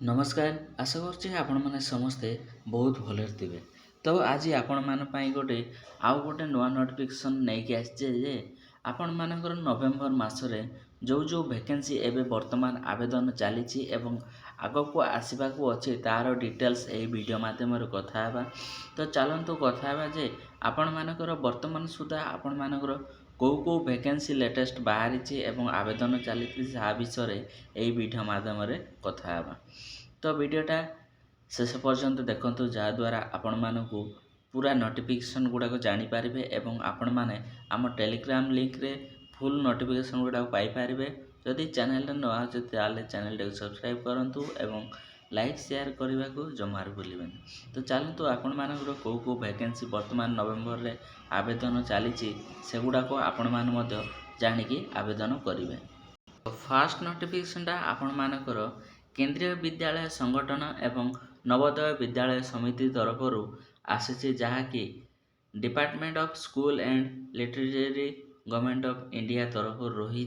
नमस्कार आशा करछि आपण माने समस्ते बहुत भलरे थिबे। तो आज आपण मान पई गोटे आउ गोटे नुआ नोटिफिकेशन नै कि आछे जे आपण मानकर नवेम्बर मासरे जो जो वैकेंसी एबे वर्तमान आवेदन चली एवं आगो को आसीबा को अछि तार डिटेल्स ए वीडियो माध्यम रे कथा हेबा। तो चलंतु कथा हेबा जे आपण मानकर वर्तमान सुधा आपण मानकर को वैकेंसी लेटेस्ट बाहरी एवं आवेदन चली विषय ए वीडियो माध्यम रे कथा हेबा। तो वीडियोटा शेष पर्यंत देखंतु जहाद्वारा आपण मानकु पूरा नोटिफिकेशन गुड़ाक जानीपारे एवं आपण मैंने आम टेलीग्राम लिंक रे फुल नोटिफिकेशन गुड़ाक पाइपारे। जदि चैनल न आछे ताले चैनल को सब्सक्राइब करंतु एवं लाइक शेयर करने को जमार भूलिबेनी। तो चलतु आपण मानकर को वैकेंसी वर्तमान नवेम्बर रे आवेदन चली से गुड़ाक आपण मैंने जानिकी आवेदन करेंगे। फास्ट नोटिफिकेशन आपण मानकर केंद्रीय विद्यालय संगठन एवं नवोदय विद्यालय समिति तरफ आसी जहाँकि department of school and literary government of India तरफ रही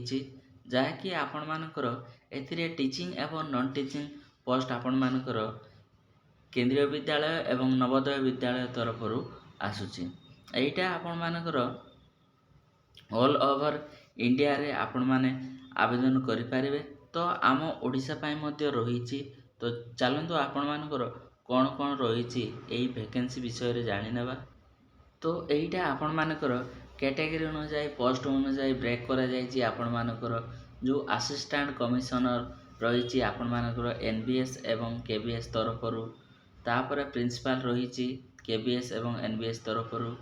जहाँकि आपण मानकर एथिरे टीचिंग एवं नॉन टीचिंग पोस्ट आपण मानकर केंद्रीय विद्यालय एवं नवोदय विद्यालय तरफ आसूची। एटा आपण मानकर ऑल ओवर इंडिया रे आपण माने आवेदन करें। तो आम ओडिशा पाई मध्य रही। तो चलतु आपण मानकर कौन कौन रही वैकेंसी विषय रे जानी नेबा। तो यहीटा आपण मानकर कैटेगरी अनुसार पोस्ट अनुसार ब्रेक करा जायछि। आपण मानकर जो असिस्टेंट कमिशनर रही आपण मानकर एनबीएस एवं केबीएस तरफरु तापर प्रिंसिपल रही केबीएस एवं एनबीएस तरफरु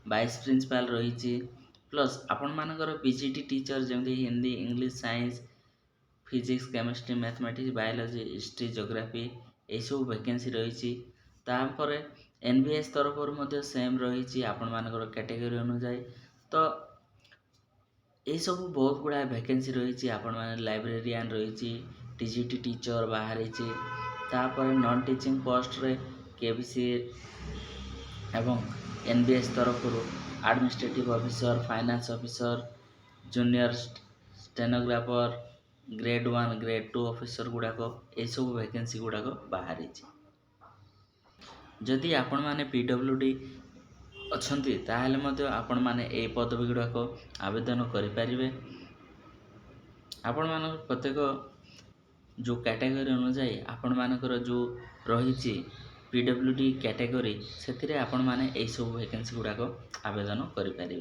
वाइस प्रिंसिपल रही प्लस आपण मानकर पीजीटी टीचर जमती Hindi English science physics chemistry mathematics biology history geography ये सब वैकेंसी रही। तापर एनबीएस तरफ सेम रही आपण मानकर कैटेगरी अनुसार। तो ये सब बहुत गुड़ा वैकेंसी रही आपण माने लाइब्रेरियन रही टीजीटी टीचर बाहरी तापर नॉन टीचिंग पोस्ट रे केबीसी एवं एनबीएस तरफ administrative officer finance officer junior stenographer grade 1 grade 2 officer गुड़ाक ये सब वैकेंसी गुड़ाक बाहरी। जदि आपण माने पीडब्ल्यूडी अच्छी ताहले मध्य आपण माने ए पदवी गुड़ाक आवेदन करें। आपण मान प्रत्येक जो कैटेगरी अनुसार आपण मानकर जो रही पीडब्ल्यूडी कैटेगरी से आपण माने ए सब वैकेंसी गुड़ाक आवेदन करें।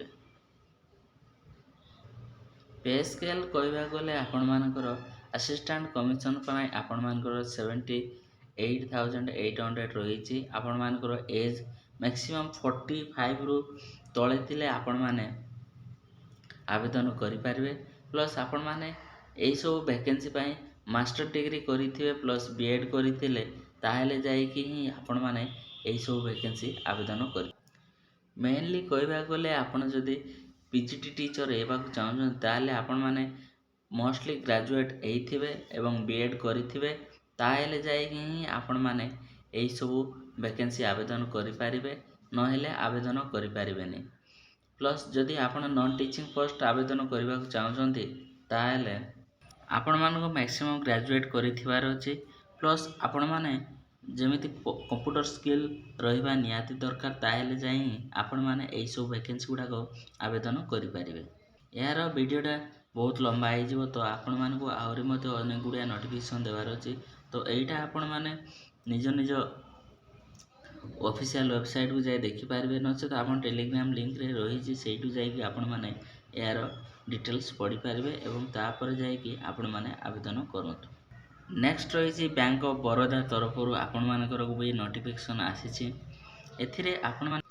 पे स्केल कहवा गले आपण मानकर असिस्टेंट कमिशन पाई आपण मानकर 78,800 रही। आपण मानकर एज मैक्सिमम 45 रु तले थिले आपण माने आवेदन करें। प्लस आपण माने यही सब वैकेंसी पाई मास्टर डिग्री करिथिबे प्लस बीएड करिथिले ताहेले जाई कि ही आपण माने यही सब वैकेंसी आवेदन कर। मेनली कहवा गले आपण जदि पीजीटी टीचर एवाक चाहूँ ताले आपण माने मोस्टली ग्रेजुएट होइथिबे एवं बीएड करिथिबे ताहेले जाई कि ही आपण माने यही सब वैकेंसी आवेदन करें नहेले आवेदन करें। प्लस जदि आपण नॉन टीचिंग पोस्ट आवेदन करने को चाहते ताहेले आपण मानक मैक्सिमम ग्रेजुएट करिथिबार अछि प्लस आपण माने जमिति कंप्यूटर स्किल रहिबा निहाती दरकार ताहेले जाई आपण माने एई सब वैकेंसी गुड़ाक आवेदन करें। यार वीडियोटा बहुत लंबा हो तो आपण मानक आहरी मध्य अनेक गुड़िया नोटिफिकेशन देवार अछि। तो एटा आपण माने निज निज ऑफिशियल वेबसाइट को जाई देखि पारबे नचे तो आपण टेलीग्राम लिंक रे रही सेठू जाई आपण माने यार डिटेल्स पढ़ी पारबे एवं तापर जाई कि आपण माने आवेदन करंतु। नेक्स्ट रही बैंक ऑफ बरोदा तरफ आपण मानकर भी नोटिफिकेशन आसी। एथिरे आपण मान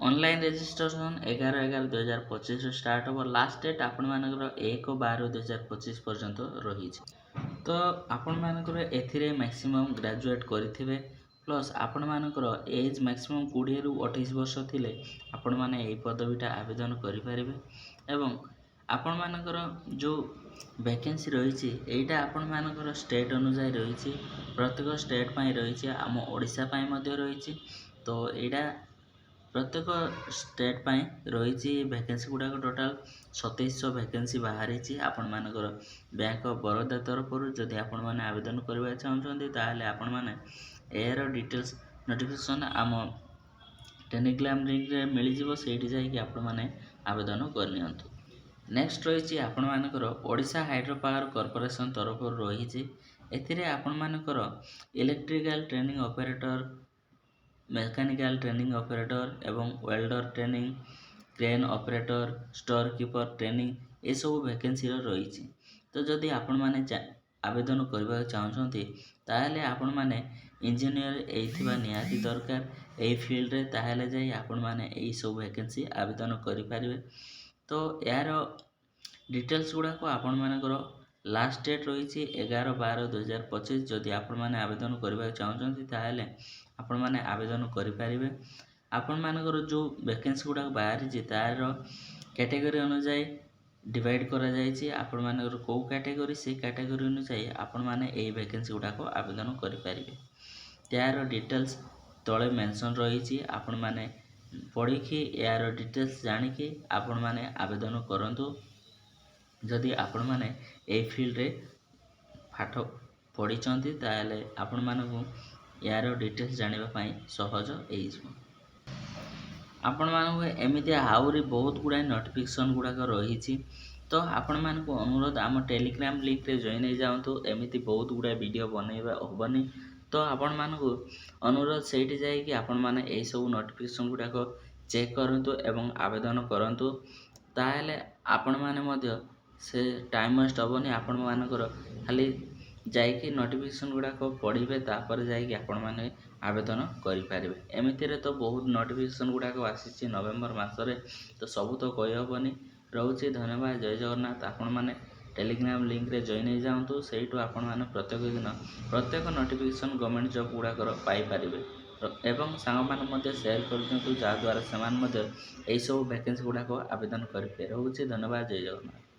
ऑनलाइन रजिस्ट्रेशन 11/11/2025 स्टार्ट हो। लास्ट डेट आपण मानकर 1/12/2025 पर्यंत रही। तो आपण मानकर एथिरे मैक्सिमम ग्रेजुएट करिथिबे प्लस आपण मानकर एज मैक्सिमम 20 रु 28 वर्ष थिले आपण माने एई पदवीटा आवेदन करिपारिबे। एवं आपण मानकर जो वैकेंसी रही एटा आपण मानकर स्टेट अनुसार रही प्रत्येक स्टेट पाई रही आम ओडिशा पाई मध्य रही। तो एटा ପ୍ରତ୍ୟେକ ଷ୍ଟେଟ୍ ପାଇଁ ରହିଛି ଭ୍ୟାକେନ୍ସି ଗୁଡ଼ାକ ଟୋଟାଲ୍ 2700 ଭ୍ୟାକେନ୍ସି ବାହାରିଛି ଆପଣମାନଙ୍କର ବ୍ୟାଙ୍କ ଅଫ୍ ବରୋଦା ତରଫରୁ। ଯଦି ଆପଣମାନେ ଆବେଦନ କରିବାକୁ ଚାହୁଁଛନ୍ତି ତାହେଲେ ଆପଣମାନେ ଏହାର ଡିଟେଲ୍ସ ନୋଟିଫିକେସନ୍ ଆମ ଟେଲିଗ୍ରାମ ଲିଙ୍କରେ ମିଳିଯିବ, ସେଇଠି ଯାଇକି ଆପଣମାନେ ଆବେଦନ କରିନିଅନ୍ତୁ। ନେକ୍ସଟ ରହିଛି ଆପଣମାନଙ୍କର ଓଡ଼ିଶା ହାଇଡ୍ରୋ ପାୱାର କର୍ପୋରେସନ ତରଫରୁ ରହିଛି। ଏଥିରେ ଆପଣମାନଙ୍କର electrical training operator, mechanical training operator ଏବଂ welder training, crane operator, store keeper training ଏସବୁ ଭ୍ୟାକେନ୍ସିର ରହିଛି। ତ ଯଦି ଆପଣମାନେ ଆବେଦନ କରିବାକୁ ଚାହୁଁଛନ୍ତି ତାହେଲେ ଆପଣମାନେ ଇଞ୍ଜିନିୟର ହେଇଥିବା ନିହାତି ଦରକାର ଏହି ଫିଲ୍ଡରେ, ତାହେଲେ ଯାଇ ଆପଣମାନେ ଏହିସବୁ ଭ୍ୟାକେନ୍ସି ଆବେଦନ କରିପାରିବେ। ତ ଏହାର ଡିଟେଲ୍ସ ଗୁଡ଼ାକ ଆପଣମାନଙ୍କର ଲାଷ୍ଟ ଡେଟ୍ ରହିଛି 11/12/2025। ଯଦି ଆପଣମାନେ ଆବେଦନ କରିବାକୁ ଚାହୁଁଛନ୍ତି ତାହେଲେ ଆପଣମାନେ ଆବେଦନ କରିପାରିବେ। ଆପଣମାନଙ୍କର ଯେଉଁ ଭ୍ୟାକେନ୍ସି ଗୁଡ଼ାକ ବାହାରିଛି ତାର କ୍ୟାଟେଗୋରୀ ଅନୁଯାୟୀ ଡିଭାଇଡ଼ କରାଯାଇଛି। ଆପଣମାନଙ୍କର କେଉଁ କ୍ୟାଟେଗୋରୀ, ସେଇ କ୍ୟାଟେଗୋରୀ ଅନୁଯାୟୀ ଆପଣମାନେ ଏହି ଭ୍ୟାକେନ୍ସି ଗୁଡ଼ାକ ଆବେଦନ କରିପାରିବେ। ଏହାର ଡିଟେଲ୍ସ ତଳେ ମେନସନ୍ ରହିଛି, ଆପଣମାନେ ପଢ଼ିକି ଏହାର ଡିଟେଲ୍ସ ଜାଣିକି ଆପଣମାନେ ଆବେଦନ କରନ୍ତୁ। ଯଦି ଆପଣମାନେ ଏହି ଫିଲ୍ଡରେ ପାଠ ପଢ଼ିଛନ୍ତି ତାହେଲେ ଆପଣମାନଙ୍କୁ ଏହାର ଡିଟେଲ୍ସ ଜାଣିବା ପାଇଁ ସହଜ ହେଇଯିବ। ଆପଣମାନଙ୍କୁ ଏମିତି ଆହୁରି ବହୁତ ଗୁଡ଼ାଏ ନୋଟିଫିକେସନ୍ ଗୁଡ଼ାକ ରହିଛି। ତ ଆପଣମାନଙ୍କୁ ଅନୁରୋଧ ଆମ ଟେଲିଗ୍ରାମ ଲିଙ୍କରେ ଜଏନ୍ ହେଇଯାଆନ୍ତୁ। ଏମିତି ବହୁତ ଗୁଡ଼ାଏ ଭିଡ଼ିଓ ବନେଇବା ହେବନି। ତ ଆପଣମାନଙ୍କୁ ଅନୁରୋଧ ସେଇଠି ଯାଇକି ଆପଣମାନେ ଏହିସବୁ ନୋଟିଫିକେସନ୍ ଗୁଡ଼ାକ ଚେକ୍ କରନ୍ତୁ ଏବଂ ଆବେଦନ କରନ୍ତୁ। ତାହେଲେ ଆପଣମାନେ ମଧ୍ୟ ସେ ଟାଇମ୍ ୱେଷ୍ଟ ହେବନି। ଆପଣମାନଙ୍କର ଖାଲି ଯାଇକି ନୋଟିଫିକେସନ୍ ଗୁଡ଼ାକ ପଢ଼ିବେ, ତାପରେ ଯାଇକି ଆପଣମାନେ ଆବେଦନ କରିପାରିବେ। ଏମିତିରେ ତ ବହୁତ ନୋଟିଫିକେସନ୍ ଗୁଡ଼ାକ ଆସିଛି ନଭେମ୍ବର ମାସରେ, ତ ସବୁ ତ କହିହେବନି। ରହୁଛି, ଧନ୍ୟବାଦ, ଜୟ ଜଗନ୍ନାଥ। ଆପଣମାନେ ଟେଲିଗ୍ରାମ ଲିଙ୍କରେ ଜଏନ୍ ହେଇଯାଆନ୍ତୁ। ସେଇଠୁ ଆପଣମାନେ ପ୍ରତ୍ୟେକ ଦିନ ପ୍ରତ୍ୟେକ ନୋଟିଫିକେସନ୍ ଗଭର୍ଣ୍ଣମେଣ୍ଟ ଜବ୍ ଗୁଡ଼ାକର ପାଇପାରିବେ ଏବଂ ସାଙ୍ଗମାନେ ମଧ୍ୟ ସେୟାର କରିଦିଅନ୍ତୁ, ଯାହାଦ୍ୱାରା ସେମାନେ ମଧ୍ୟ ଏହିସବୁ ଭ୍ୟାକେନ୍ସି ଗୁଡ଼ାକ ଆବେଦନ କରିପାରିବେ। ରହୁଛି, ଧନ୍ୟବାଦ, ଜୟ ଜଗନ୍ନାଥ।